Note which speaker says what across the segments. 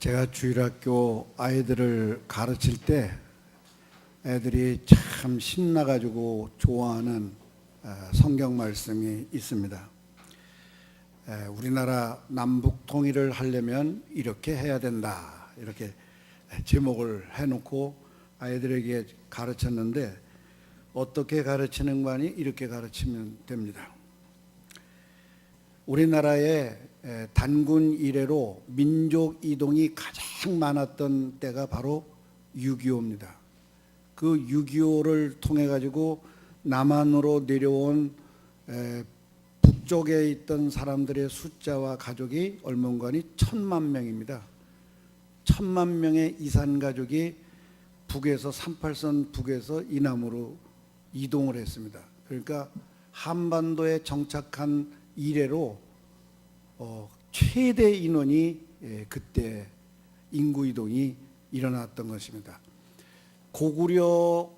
Speaker 1: 제가 주일학교 아이들을 가르칠 때 애들이 참 신나가지고 좋아하는 성경 말씀이 있습니다. 우리나라 남북 통일을 하려면 이렇게 해야 된다, 이렇게 제목을 해놓고 아이들에게 가르쳤는데, 어떻게 가르치는 거 아니 이렇게 가르치면 됩니다. 우리나라의 단군 이래로 민족 이동이 가장 많았던 때가 바로 6.25입니다. 그 6.25를 통해 가지고 남한으로 내려온 북쪽에 있던 사람들의 숫자와 가족이 얼마간이 1,000만 명입니다. 1,000만 명의 이산 가족이 북에서 38선 북에서 이남으로 이동을 했습니다. 그러니까 한반도에 정착한 이래로 최대 인원이 그때 인구 이동이 일어났던 것입니다. 고구려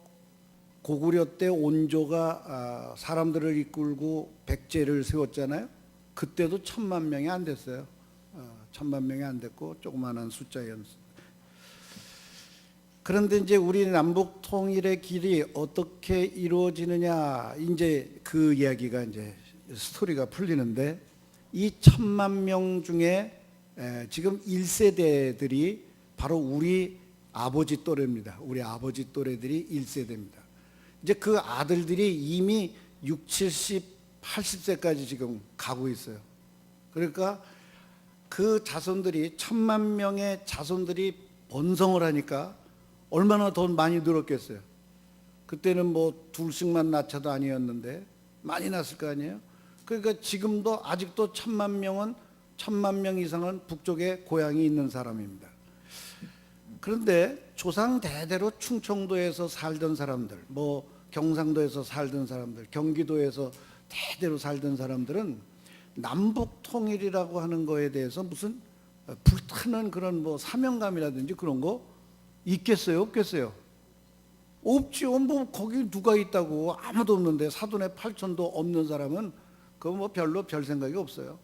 Speaker 1: 때 온조가 사람들을 이끌고 백제를 세웠잖아요. 그때도 1,000만 명이 안 됐어요. 1,000만 명이 안 됐고 조그마한 숫자였습니다. 그런데 이제 우리 남북 통일의 길이 어떻게 이루어지느냐, 이제 그 이야기가 이제 스토리가 풀리는데, 이 1,000만 명 중에 지금 1세대들이 바로 우리 아버지 또래입니다. 우리 아버지 또래들이 1세대입니다. 이제 그 아들들이 이미 60, 70, 80세까지 지금 가고 있어요. 그러니까 그 자손들이 1,000만 명의 자손들이 번성을 하니까 얼마나 더 많이 늘었겠어요. 그때는 뭐 둘씩만 낳자도 아니었는데 많이 낳았을 거 아니에요. 그러니까 지금도 아직도 1,000만 명 이상은 북쪽에 고향이 있는 사람입니다. 그런데 조상 대대로 충청도에서 살던 사람들, 뭐 경상도에서 살던 사람들, 경기도에서 대대로 살던 사람들은 남북 통일이라고 하는 거에 대해서 무슨 불타는 그런 뭐 사명감이라든지 그런 거 있겠어요, 없겠어요? 없지요. 뭐 거기 누가 있다고? 아무도 없는데, 사돈의 8천도 없는 사람은 그거 뭐 별로 별 생각이 없어요.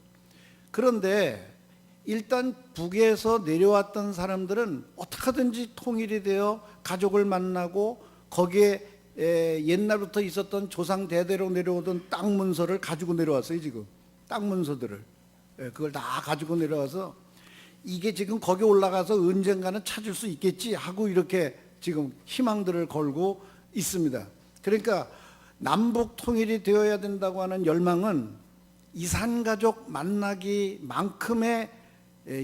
Speaker 1: 그런데 일단 북에서 내려왔던 사람들은 어떻게 하든지 통일이 되어 가족을 만나고 거기에 옛날부터 있었던 조상 대대로 내려오던 땅 문서를 가지고 내려왔어요. 지금 땅 문서들을 그걸 다 가지고 내려와서 이게 지금 거기 올라가서 언젠가는 찾을 수 있겠지 하고 이렇게 지금 희망들을 걸고 있습니다. 그러니까 남북 통일이 되어야 된다고 하는 열망은 이산가족 만나기만큼의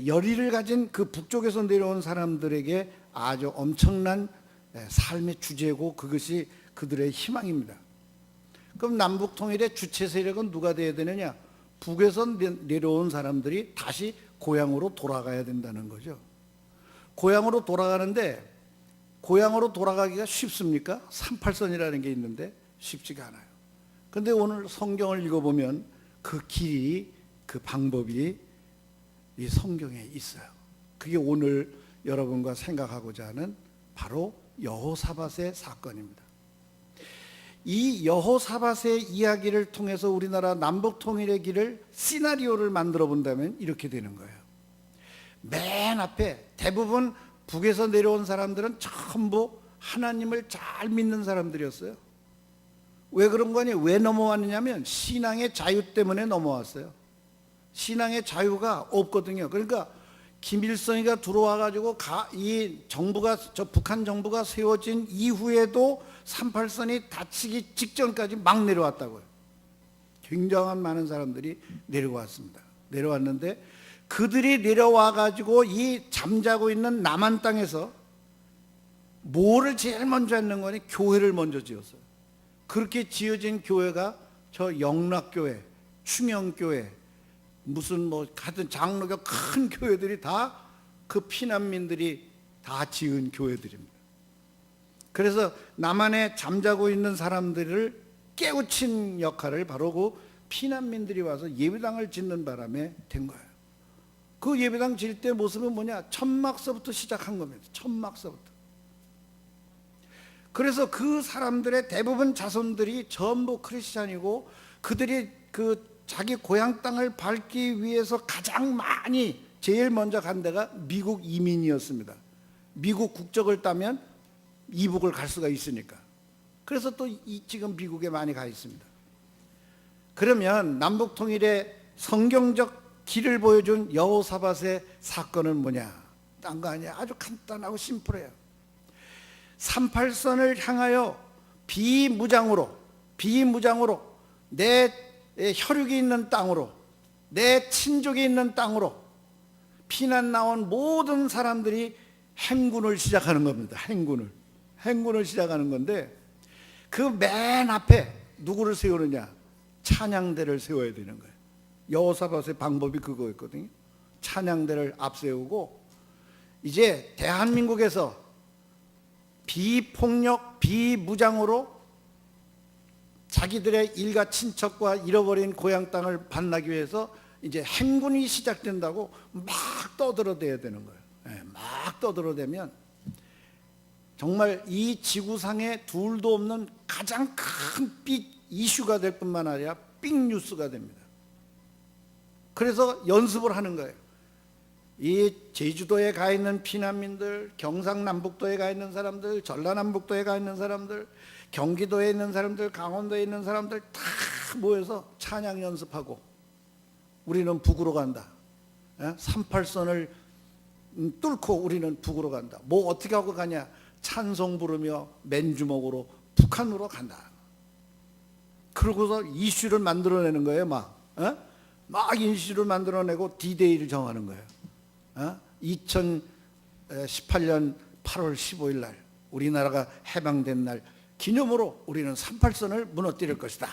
Speaker 1: 열의를 가진 그 북쪽에서 내려온 사람들에게 아주 엄청난 삶의 주제고, 그것이 그들의 희망입니다. 그럼 남북 통일의 주체 세력은 누가 되어야 되느냐? 북에서 내려온 사람들이 다시 고향으로 돌아가야 된다는 거죠. 고향으로 돌아가는데, 고향으로 돌아가기가 쉽습니까? 38선이라는 게 있는데 쉽지가 않아요. 그런데 오늘 성경을 읽어보면 그 길이, 그 방법이 이 성경에 있어요. 그게 오늘 여러분과 생각하고자 하는 바로 여호사밧의 사건입니다. 이 여호사밧의 이야기를 통해서 우리나라 남북 통일의 길을 시나리오를 만들어 본다면 이렇게 되는 거예요. 맨 앞에 대부분 북에서 내려온 사람들은 전부 하나님을 잘 믿는 사람들이었어요. 왜 그런 거니? 왜 넘어왔느냐면 신앙의 자유 때문에 넘어왔어요. 신앙의 자유가 없거든요. 그러니까 김일성이가 들어와 가지고 이 정부가, 저 북한 정부가 세워진 이후에도 38선이 닫히기 직전까지 막 내려왔다고요. 굉장한 많은 사람들이 내려왔습니다. 내려왔는데 그들이 내려와 가지고 이 잠자고 있는 남한 땅에서 뭐를 제일 먼저 했는 거니? 교회를 먼저 지었어요. 그렇게 지어진 교회가 저 영락교회, 충영교회, 무슨 뭐 하여튼 장로교 큰 교회들이 다 그 피난민들이 다 지은 교회들입니다. 그래서 남한에 잠자고 있는 사람들을 깨우친 역할을 바로 그 피난민들이 와서 예배당을 짓는 바람에 된 거예요. 그 예배당 질 때 모습은 뭐냐? 천막서부터 시작한 겁니다. 천막서부터. 그래서 그 사람들의 대부분 자손들이 전부 크리스찬이고, 그들이 그 자기 고향 땅을 밟기 위해서 가장 많이 제일 먼저 간 데가 미국 이민이었습니다. 미국 국적을 따면 이북을 갈 수가 있으니까. 그래서 또 지금 미국에 많이 가 있습니다. 그러면 남북 통일의 성경적 길을 보여준 여호사밧의 사건은 뭐냐? 딴 거 아니야. 아주 간단하고 심플해요. 38선을 향하여 비무장으로 내 혈육이 있는 땅으로, 내 친족이 있는 땅으로 피난 나온 모든 사람들이 행군을 시작하는 겁니다. 행군을 시작하는 건데, 그 맨 앞에 누구를 세우느냐? 찬양대를 세워야 되는 거예요. 여호사밧의 방법이 그거였거든요. 찬양대를 앞세우고, 이제 대한민국에서 비폭력, 비무장으로 자기들의 일가 친척과 잃어버린 고향 땅을 반나기 위해서 이제 행군이 시작된다고 막 떠들어대야 되는 거예요. 막 떠들어대면 정말 이 지구상에 둘도 없는 가장 큰 빅 이슈가 될 뿐만 아니라 빅 뉴스가 됩니다. 그래서 연습을 하는 거예요. 이 제주도에 가 있는 피난민들, 경상남북도에 가 있는 사람들, 전라남북도에 가 있는 사람들, 경기도에 있는 사람들, 강원도에 있는 사람들 다 모여서 찬양 연습하고, 우리는 북으로 간다. 38선을 뚫고 우리는 북으로 간다. 뭐 어떻게 하고 가냐? 찬송 부르며 맨주먹으로 북한으로 간다. 그러고서 이슈를 만들어내는 거예요. 막 이슈를 만들어내고 D-Day를 정하는 거예요. 2018년 8월 15일 날 우리나라가 해방된 날 기념으로 우리는 38선을 무너뜨릴 것이다.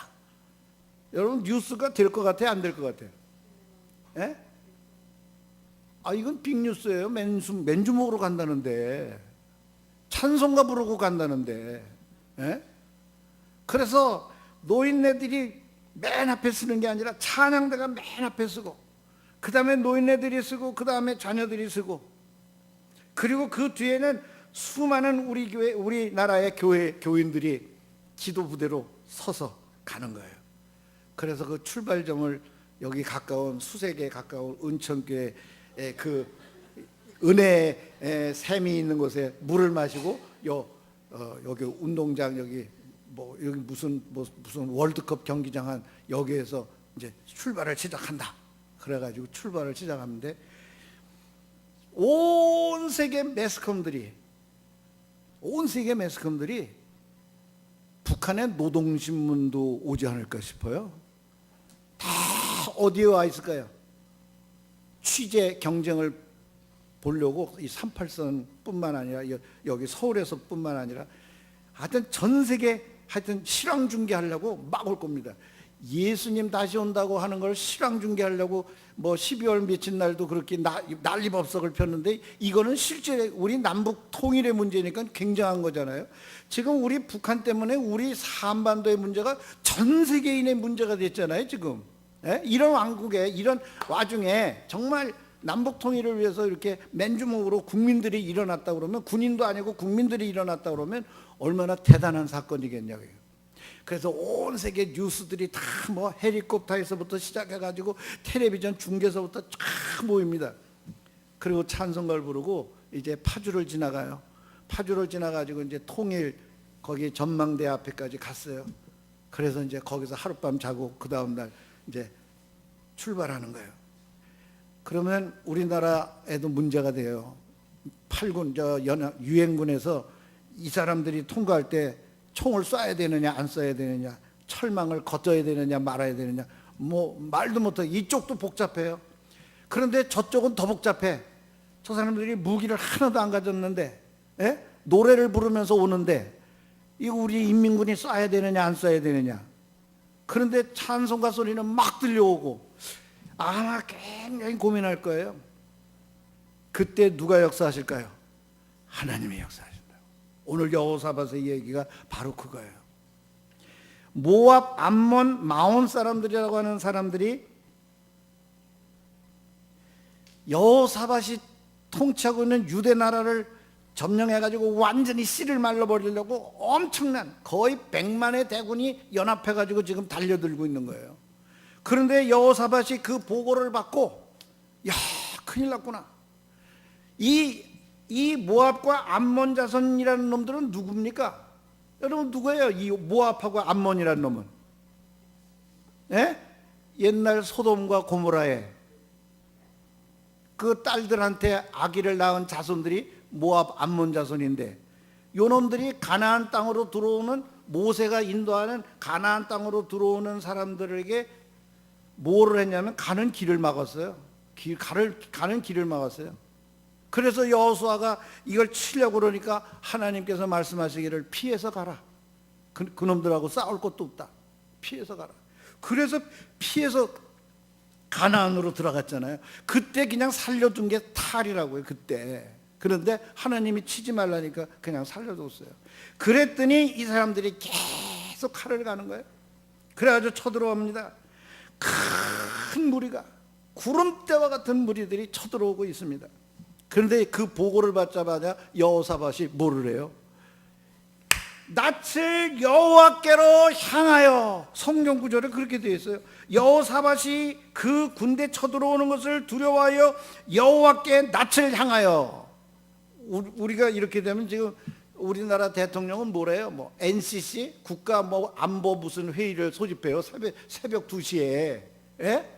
Speaker 1: 여러분, 뉴스가 될 것 같아요? 안 될 것 같아요? 이건 빅뉴스예요. 맨주먹으로 간다는데, 찬송가 부르고 간다는데. 그래서 노인네들이 맨 앞에 쓰는 게 아니라 찬양대가 맨 앞에 쓰고, 그 다음에 노인네들이 쓰고, 그 다음에 자녀들이 쓰고, 그리고 그 뒤에는 수많은 우리 교회, 우리나라의 교인들이 기도 부대로 서서 가는 거예요. 그래서 그 출발점을 여기 가까운, 수색에 가까운 은천교회 그 은혜의 샘이 있는 곳에 물을 마시고, 여기 운동장, 여기 무슨 월드컵 경기장 한 여기에서 이제 출발을 시작한다. 그래가지고 출발을 시작하는데, 온 세계 매스컴들이 북한의 노동신문도 오지 않을까 싶어요. 다 어디에 와 있을까요? 취재 경쟁을 보려고 이 38선 뿐만 아니라 여기 서울에서 뿐만 아니라 하여튼 전 세계 하여튼 실황 중계하려고 막 올 겁니다. 예수님 다시 온다고 하는 걸 실황 중계하려고 뭐 12월 며칠 날도 그렇게 난리법석을 폈는데, 이거는 실제 우리 남북 통일의 문제니까 굉장한 거잖아요. 지금 우리 북한 때문에 우리 한반도의 문제가 전 세계인의 문제가 됐잖아요 지금. 이런 왕국에, 이런 와중에 정말 남북 통일을 위해서 이렇게 맨주먹으로 국민들이 일어났다 그러면, 군인도 아니고 국민들이 일어났다 그러면 얼마나 대단한 사건이겠냐고요. 그래서 온 세계 뉴스들이 다 뭐 헬리콥터에서부터 시작해가지고 텔레비전 중계서부터 쫙 모입니다. 그리고 찬송가를 부르고 이제 파주를 지나가요. 파주를 지나가지고 이제 통일 거기 전망대 앞에까지 갔어요. 그래서 이제 거기서 하룻밤 자고 그 다음 날 이제 출발하는 거예요. 그러면 우리나라에도 문제가 돼요. 8군 유엔군에서 이 사람들이 통과할 때 총을 쏴야 되느냐 안 쏴야 되느냐, 철망을 걷어야 되느냐 말아야 되느냐, 뭐 말도 못해. 이쪽도 복잡해요. 그런데 저쪽은 더 복잡해. 저 사람들이 무기를 하나도 안 가졌는데 노래를 부르면서 오는데, 이거 우리 인민군이 쏴야 되느냐 안 쏴야 되느냐. 그런데 찬송가 소리는 막 들려오고 아마 굉장히 고민할 거예요. 그때 누가 역사하실까요? 하나님의 역사하신다. 오늘 여호사밧의 얘기가 바로 그거예요. 모압, 암몬, 마온 사람들이라고 하는 사람들이 여호사밧이 통치하고 있는 유대 나라를 점령해가지고 완전히 씨를 말라버리려고 엄청난 거의 100만의 대군이 연합해가지고 지금 달려들고 있는 거예요. 그런데 여호사밧이 그 보고를 받고, 야, 큰일 났구나. 이 모압과 암몬 자손이라는 놈들은 누굽니까? 여러분 누구예요? 이 모압하고 암몬이라는 놈은? 예? 옛날 소돔과 고모라의 그 딸들한테 아기를 낳은 자손들이 모압 암몬 자손인데, 요 놈들이 가나안 땅으로 들어오는, 모세가 인도하는 가나안 땅으로 들어오는 사람들에게 뭐를 했냐면 가는 길을 막았어요. 가는 길을 막았어요. 그래서 여호수아가 이걸 치려고 그러니까 하나님께서 말씀하시기를 피해서 가라. 그놈들하고 싸울 것도 없다. 피해서 가라. 그래서 피해서 가나안으로 들어갔잖아요. 그때 그냥 살려둔 게 탈이라고요. 그때. 그런데 하나님이 치지 말라니까 그냥 살려줬어요. 그랬더니 이 사람들이 계속 칼을 가는 거예요. 그래가지고 쳐들어옵니다. 큰 무리가, 구름대와 같은 무리들이 쳐들어오고 있습니다. 그런데 그 보고를 받자마자 여호사밧이 뭐를 해요? 낯을 여호와께로 향하여, 성경 구절에 그렇게 되어 있어요. 여호사밧이 그 군대 쳐들어오는 것을 두려워하여 여호와께 낯을 향하여. 우리가 이렇게 되면 지금 우리나라 대통령은 뭐래요? 뭐 NCC 국가 뭐 안보 무슨 회의를 소집해요. 새벽 2시에. 예?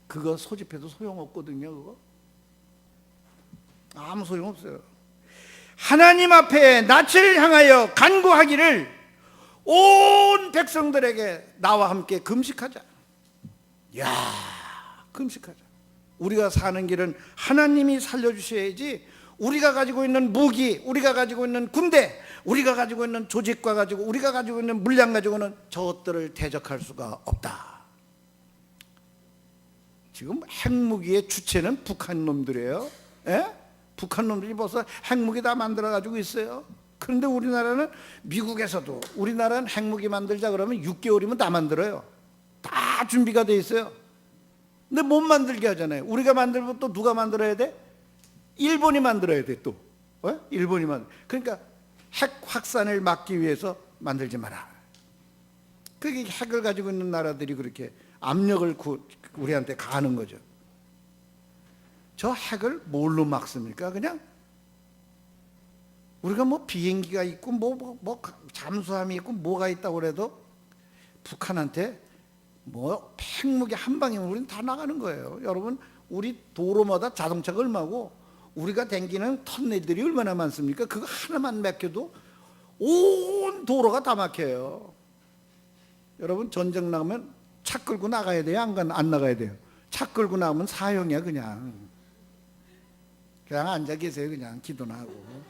Speaker 1: 그거 소집해도 소용없거든요. 그거 아무 소용없어요. 하나님 앞에 낯을 향하여 간구하기를 온 백성들에게 나와 함께 금식하자. 야, 금식하자. 우리가 사는 길은 하나님이 살려주셔야지, 우리가 가지고 있는 무기, 우리가 가지고 있는 군대, 우리가 가지고 있는 조직과 가지고, 우리가 가지고 있는 물량 가지고는 저것들을 대적할 수가 없다. 지금 핵무기의 주체는 북한 놈들이에요. 예? 북한 놈들이 벌써 핵무기 다 만들어 가지고 있어요. 그런데 우리나라는, 미국에서도 우리나라는 핵무기 만들자 그러면 6개월이면 다 만들어요. 다 준비가 돼 있어요. 근데 못 만들게 하잖아요. 우리가 만들면 또 누가 만들어야 돼? 일본이 만들어야 돼. 또 일본이 그러니까 핵 확산을 막기 위해서 만들지 마라. 그게 핵을 가지고 있는 나라들이 그렇게 압력을 우리한테 가하는 거죠. 저 핵을 뭘로 막습니까? 그냥 우리가 뭐 비행기가 있고 뭐 잠수함이 있고 뭐가 있다고 그래도 북한한테 뭐 핵무기 한 방이면 우리는 다 나가는 거예요. 여러분, 우리 도로마다 자동차가 얼마고 우리가 댕기는 터널들이 얼마나 많습니까? 그거 하나만 막혀도 온 도로가 다 막혀요. 여러분, 전쟁 나가면 차 끌고 나가야 돼요? 안 나가야 돼요? 차 끌고 나가면 사형이야. 그냥 앉아 계세요. 그냥 기도나 하고.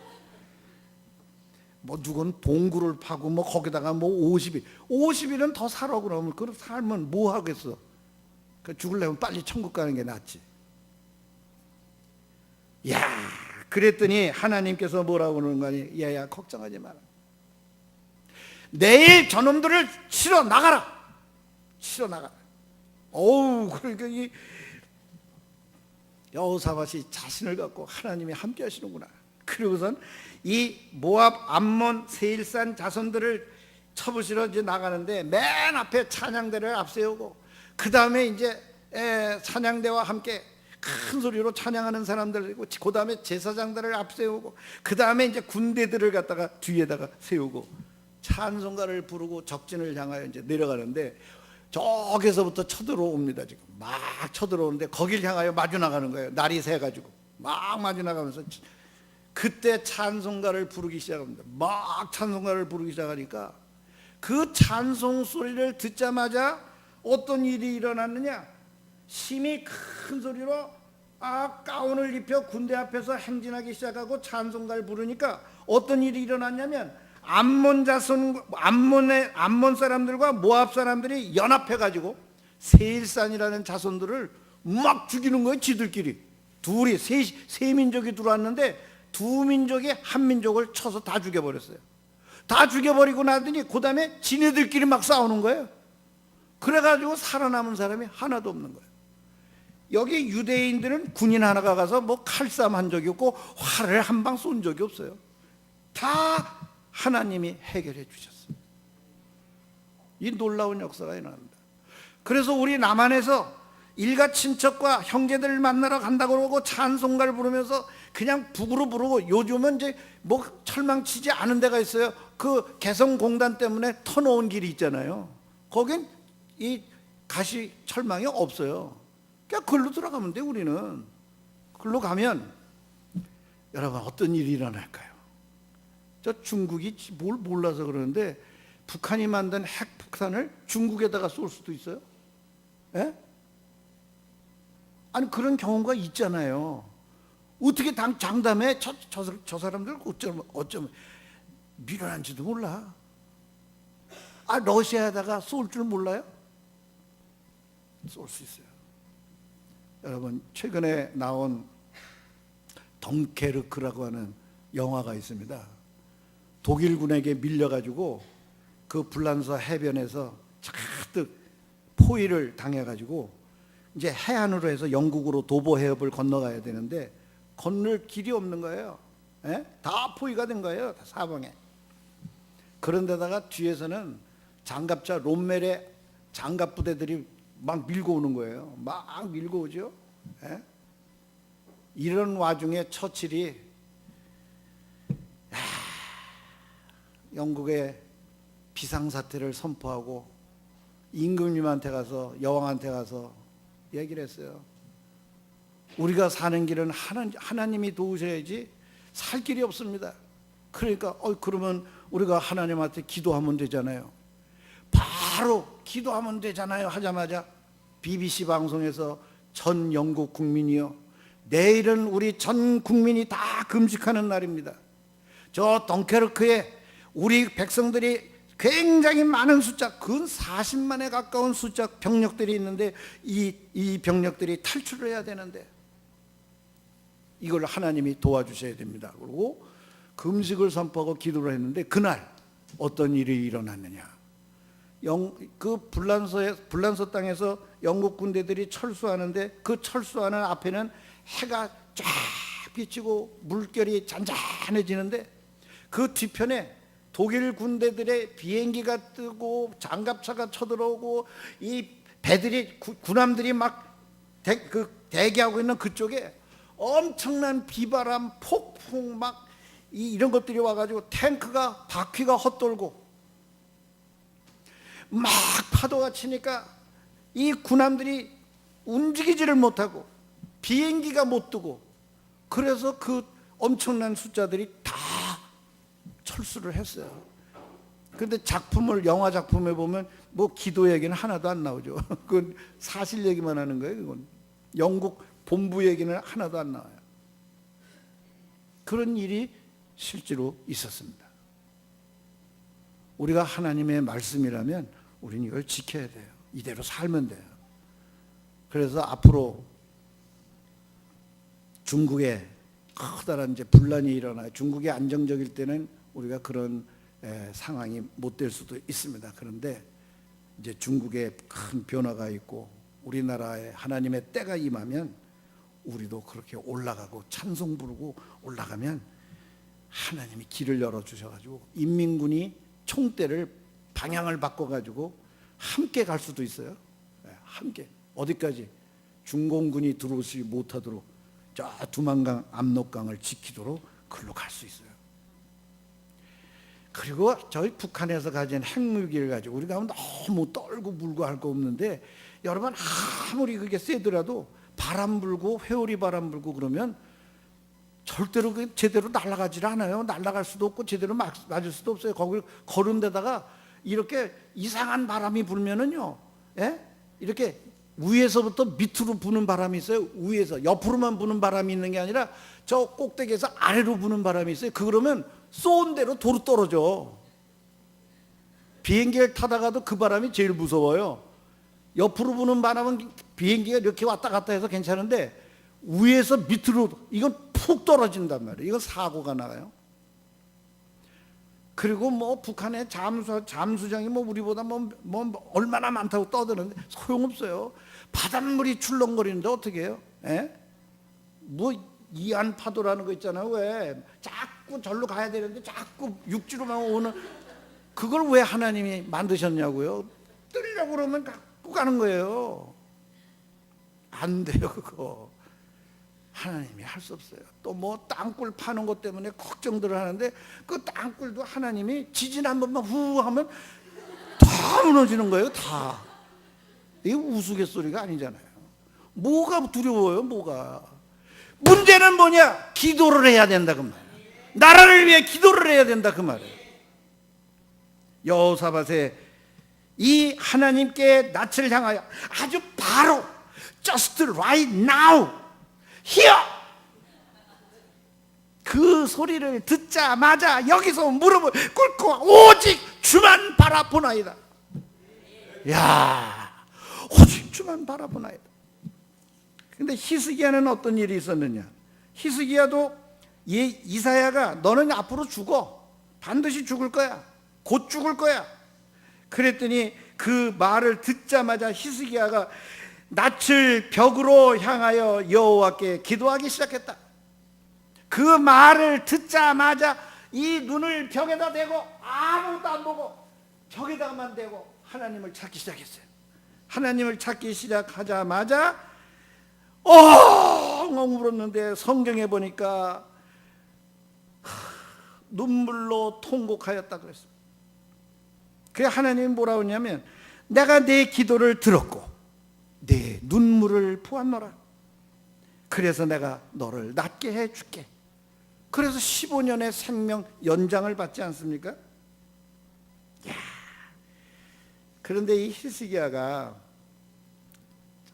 Speaker 1: 뭐 누군 동굴을 파고 뭐 거기다가 뭐 50일은 더 살아. 그러면 그 살면 뭐 하겠어? 죽으려면 빨리 천국 가는 게 낫지. 야, 그랬더니 하나님께서 뭐라고 그러는 거니? 야야, 걱정하지 마라. 내일 저놈들을 치러 나가라. 치러 나가라. 어우, 그러니까 이 여호사밧이 자신을 갖고 하나님이 함께 하시는구나. 그리고선 이 모압, 암몬, 세일산 자손들을 쳐부시러 이제 나가는데, 맨 앞에 찬양대를 앞세우고, 그 다음에 이제 찬양대와 함께 큰 소리로 찬양하는 사람들이고, 그 다음에 제사장들을 앞세우고, 그 다음에 이제 군대들을 갖다가 뒤에다가 세우고 찬송가를 부르고 적진을 향하여 이제 내려가는데, 저기서부터 쳐들어옵니다. 지금 막 쳐들어오는데 거길 향하여 마주 나가는 거예요. 날이 새가지고 막 마주 나가면서 그때 찬송가를 부르기 시작합니다. 막 찬송가를 부르기 시작하니까 그 찬송 소리를 듣자마자 어떤 일이 일어났느냐? 심히 큰 소리로 가운을 입혀 군대 앞에서 행진하기 시작하고 찬송가를 부르니까 어떤 일이 일어났냐면, 암몬 사람들과 모압 사람들이 연합해 가지고 세일산이라는 자손들을 막 죽이는 거예요. 지들끼리 둘이 세 민족이 들어왔는데 두 민족이 한 민족을 쳐서 다 죽여버렸어요. 다 죽여버리고 나더니 그 다음에 지네들끼리 막 싸우는 거예요. 그래가지고 살아남은 사람이 하나도 없는 거예요. 여기 유대인들은 군인 하나가 가서 뭐 칼싸움 한 적이 없고 활을 한 방 쏜 적이 없어요. 다 하나님이 해결해 주셨어요. 이 놀라운 역사가 일어납니다. 그래서 우리 남한에서 일가 친척과 형제들 만나러 간다고 그러고 찬송가를 부르면서 그냥 북으로 부르고, 요즘은 이제 뭐 철망치지 않은 데가 있어요. 그 개성공단 때문에 터놓은 길이 있잖아요. 거긴 이 가시 철망이 없어요. 그냥 글로 들어가면 돼. 우리는 글로 가면 여러분 어떤 일이 일어날까요? 저 중국이 뭘 몰라서 그러는데 북한이 만든 핵폭탄을 중국에다가 쏠 수도 있어요. 예? 아니 그런 경우가 있잖아요. 어떻게 장담해? 저 사람들 어쩌면 밀어난지도 몰라. 아, 러시아에다가 쏠 줄 몰라요? 쏠 수 있어요. 여러분 최근에 나온 덩케르크라고 하는 영화가 있습니다. 독일군에게 밀려가지고 그 불란서 해변에서 잔뜩 포위를 당해가지고 이제 해안으로 해서 영국으로 도보 해협을 건너가야 되는데 건널 길이 없는 거예요. 예? 다 포위가 된 거예요. 다 사방에. 그런데다가 뒤에서는 장갑차 롬멜의 장갑 부대들이 막 밀고 오는 거예요. 막 밀고 오죠. 예? 이런 와중에 처칠이 영국의 비상사태를 선포하고 임금님한테 가서, 여왕한테 가서 얘기를 했어요. 우리가 사는 길은 하나님이 도우셔야지 살 길이 없습니다. 그러니까 그러면 우리가 하나님한테 기도하면 되잖아요. 바로 기도하면 되잖아요 하자마자 BBC 방송에서 전 영국 국민이요, 내일은 우리 전 국민이 다 금식하는 날입니다. 저 덩케르크에 우리 백성들이 굉장히 많은 숫자, 근 40만에 가까운 숫자 병력들이 있는데 이 병력들이 탈출을 해야 되는데 이걸 하나님이 도와주셔야 됩니다. 그리고 금식을 선포하고 기도를 했는데 그날 어떤 일이 일어났느냐. 그 불란서 땅에서 영국 군대들이 철수하는데 그 철수하는 앞에는 해가 쫙 비치고 물결이 잔잔해지는데 그 뒤편에 독일 군대들의 비행기가 뜨고 장갑차가 쳐들어오고 이 배들이 군함들이 막 대기하고 있는 그쪽에 엄청난 비바람, 폭풍 막 이런 것들이 와가지고 탱크가 바퀴가 헛돌고 막 파도가 치니까 이 군함들이 움직이지를 못하고 비행기가 못 뜨고, 그래서 그 엄청난 숫자들이 다 철수를 했어요. 그런데 영화 작품에 보면 뭐 기도 얘기는 하나도 안 나오죠. 그건 사실 얘기만 하는 거예요. 그건 영국 본부 얘기는 하나도 안 나와요. 그런 일이 실제로 있었습니다. 우리가 하나님의 말씀이라면 우리는 이걸 지켜야 돼요. 이대로 살면 돼요. 그래서 앞으로 중국에 커다란 이제 분란이 일어나요. 중국이 안정적일 때는 우리가 그런 상황이 못 될 수도 있습니다. 그런데 이제 중국에 큰 변화가 있고 우리나라에 하나님의 때가 임하면 우리도 그렇게 올라가고 찬송 부르고 올라가면 하나님이 길을 열어주셔가지고 인민군이 총대를 방향을 바꿔가지고 함께 갈 수도 있어요. 함께 어디까지? 중공군이 들어오지 못하도록 저 두만강 압록강을 지키도록 글로 갈 수 있어요. 그리고 저희 북한에서 가진 핵무기를 가지고 우리가 너무 떨고 물고 할 거 없는데, 여러분 아무리 그게 세더라도 바람 불고 회오리 바람 불고 그러면 절대로 제대로 날아가질 않아요. 날아갈 수도 없고 제대로 맞을 수도 없어요. 거기 걸은 데다가 이렇게 이상한 바람이 불면은요, 이렇게 위에서부터 밑으로 부는 바람이 있어요. 위에서 옆으로만 부는 바람이 있는 게 아니라 저 꼭대기에서 아래로 부는 바람이 있어요. 그러면 쏜 대로 도로 떨어져. 비행기를 타다가도 그 바람이 제일 무서워요. 옆으로 부는 바람은 비행기가 이렇게 왔다 갔다 해서 괜찮은데 위에서 밑으로 이건 푹 떨어진단 말이에요. 이건 사고가 나요. 그리고 뭐 북한의 잠수정이 뭐 우리보다 뭐 얼마나 많다고 떠드는데 소용없어요. 바닷물이 출렁거리는데 어떻게 해요? 뭐 이안 파도라는 거 있잖아요. 왜 자꾸 절로 가야 되는데 자꾸 육지로만 오는, 그걸 왜 하나님이 만드셨냐고요. 뜨려고 그러면 갖고 가는 거예요. 안 돼요. 그거 하나님이 할 수 없어요. 또 뭐 땅굴 파는 것 때문에 걱정들을 하는데 그 땅굴도 하나님이 지진 한 번만 후 하면 다 무너지는 거예요. 다. 이게 우스갯소리가 아니잖아요. 뭐가 두려워요? 뭐가. 문제는 뭐냐? 기도를 해야 된다 그 말이에요. 나라를 위해 기도를 해야 된다 그 말이에요. 여호사밧의 이 하나님께 낯을 향하여 아주 바로 just right now here 그 소리를 듣자마자 여기서 무릎을 꿇고 오직 주만 바라보나이다. 야, 오직 주만 바라보나이다. 근데 히스기야는 어떤 일이 있었느냐? 히스기야도 이사야가 너는 앞으로 죽어. 반드시 죽을 거야. 곧 죽을 거야. 그랬더니 그 말을 듣자마자 히스기야가 낯을 벽으로 향하여 여호와께 기도하기 시작했다. 그 말을 듣자마자 이 눈을 벽에다 대고 아무것도 안 보고 벽에다가만 대고 하나님을 찾기 시작했어요. 하나님을 찾기 시작하자마자 엉엉 울었는데 성경에 보니까 눈물로 통곡하였다 그랬어요. 그래 하나님이 뭐라고 했냐면 내가 내 기도를 들었고 내 눈물을 보았노라. 그래서 내가 너를 낫게 해줄게. 그래서 15년의 생명 연장을 받지 않습니까? 야. 그런데 이 히스기야가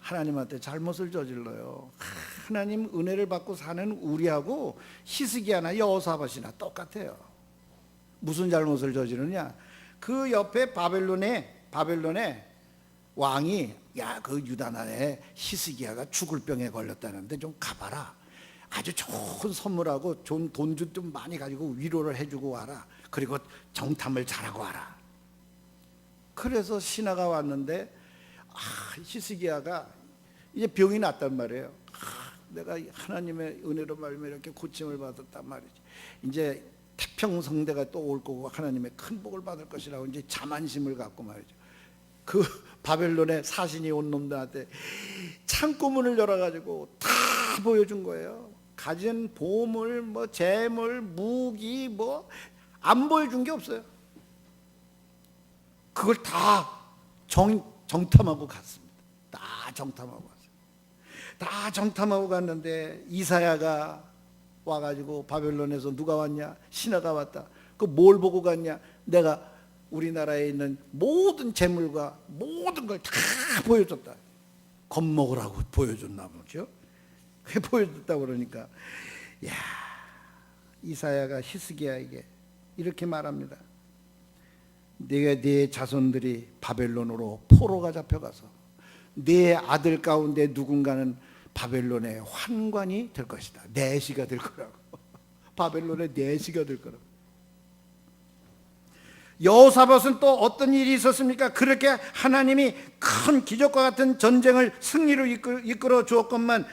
Speaker 1: 하나님한테 잘못을 저질러요. 하나님 은혜를 받고 사는 우리하고 히스기야나 여호사밧이나 똑같아요. 무슨 잘못을 저지르냐? 그 옆에 바벨론의 왕이 야, 그 유다 나라에 히스기야가 죽을 병에 걸렸다는데 좀 가봐라. 아주 좋은 선물하고 좋은 돈 좀 많이 가지고 위로를 해주고 와라. 그리고 정탐을 잘하고 와라. 그래서 신하가 왔는데 히스기야가 이제 병이 났단 말이에요. 내가 하나님의 은혜로 말미암아 이렇게 고침을 받았단 말이지. 이제 태평성대가 또 올 거고 하나님의 큰 복을 받을 것이라고 이제 자만심을 갖고 말이죠. 그 바벨론의 사신이 온 놈들한테 창고문을 열어가지고 다 보여준 거예요. 가진 보물, 뭐 재물, 무기, 뭐 안 보여준 게 없어요. 그걸 다 정탐하고 갔습니다. 다 정탐하고 갔어요. 다 정탐하고 갔는데 이사야가 와가지고 바벨론에서 누가 왔냐? 신하가 왔다. 그 뭘 보고 갔냐? 내가 우리나라에 있는 모든 재물과 모든 걸 다 보여줬다. 겁먹으라고 보여줬나 보죠. 왜 보여줬다 그러니까 야, 이사야가 히스기야에게 이렇게 말합니다. 내가 네 자손들이 바벨론으로 포로가 잡혀가서 네 아들 가운데 누군가는 바벨론의 환관이 될 것이다. 내시가 될 거라고. 바벨론의 내시가 될 거라고. 여호사밧은 또 어떤 일이 있었습니까? 그렇게 하나님이 큰 기적과 같은 전쟁을 승리로 이끌어 주었건만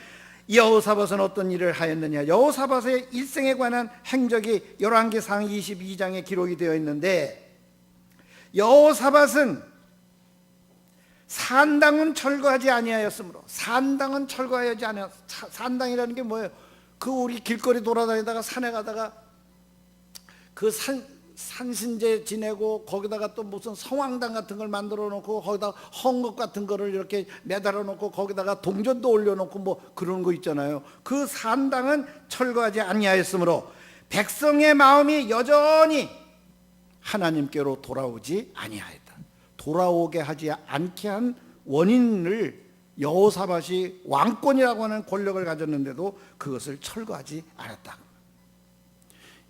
Speaker 1: 여호사밧은 어떤 일을 하였느냐? 여호사밧의 일생에 관한 행적이 열왕기상 22장에 기록이 되어 있는데 여호사밧은 산당은 철거하지 아니하였으므로 산당은 철거하지 아니하였. 산당이라는 게 뭐예요? 그 우리 길거리 돌아다니다가 산에 가다가 그 산신제 지내고 거기다가 또 무슨 성황당 같은 걸 만들어 놓고 거기다가 헝겊 같은 거를 이렇게 매달아 놓고 거기다가 동전도 올려 놓고 뭐 그런 거 있잖아요. 그 산당은 철거하지 아니하였으므로 백성의 마음이 여전히 하나님께로 돌아오지 아니하였다. 돌아오게 하지 않게 한 원인을 여호사밧이 왕권이라고 하는 권력을 가졌는데도 그것을 철거하지 않았다.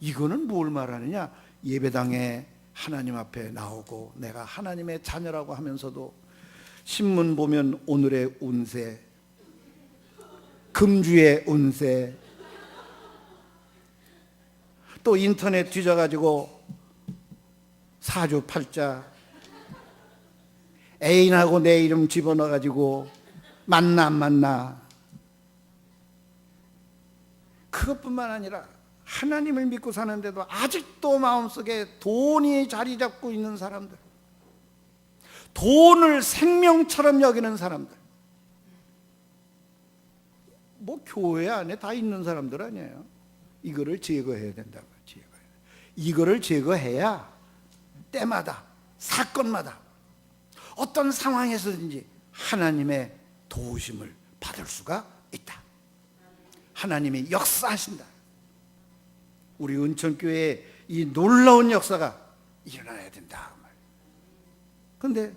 Speaker 1: 이거는 뭘 말하느냐? 예배당에 하나님 앞에 나오고 내가 하나님의 자녀라고 하면서도 신문 보면 오늘의 운세, 금주의 운세, 또 인터넷 뒤져가지고 사주팔자 애인하고 내 이름 집어넣어가지고 만나 안 만나. 그것뿐만 아니라 하나님을 믿고 사는데도 아직도 마음속에 돈이 자리 잡고 있는 사람들, 돈을 생명처럼 여기는 사람들, 교회 안에 다 있는 사람들 아니에요. 이거를 제거해야 된다고. 이거를 제거해야 때마다 사건마다 어떤 상황에서든지 하나님의 도우심을 받을 수가 있다. 하나님이 역사하신다. 우리 은천교회에 이 놀라운 역사가 일어나야 된다. 그런데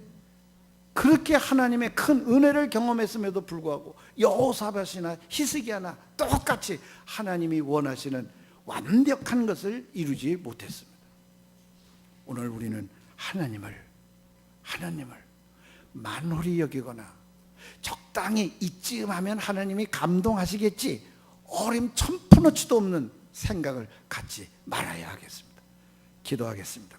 Speaker 1: 그렇게 하나님의 큰 은혜를 경험했음에도 불구하고 여호사밧이나 히스기야나 똑같이 하나님이 원하시는 완벽한 것을 이루지 못했습니다. 오늘 우리는 하나님을 만홀히 여기거나 적당히 이쯤 하면 하나님이 감동하시겠지, 어림천푼어치도 없는 생각을 갖지 말아야 하겠습니다. 기도하겠습니다.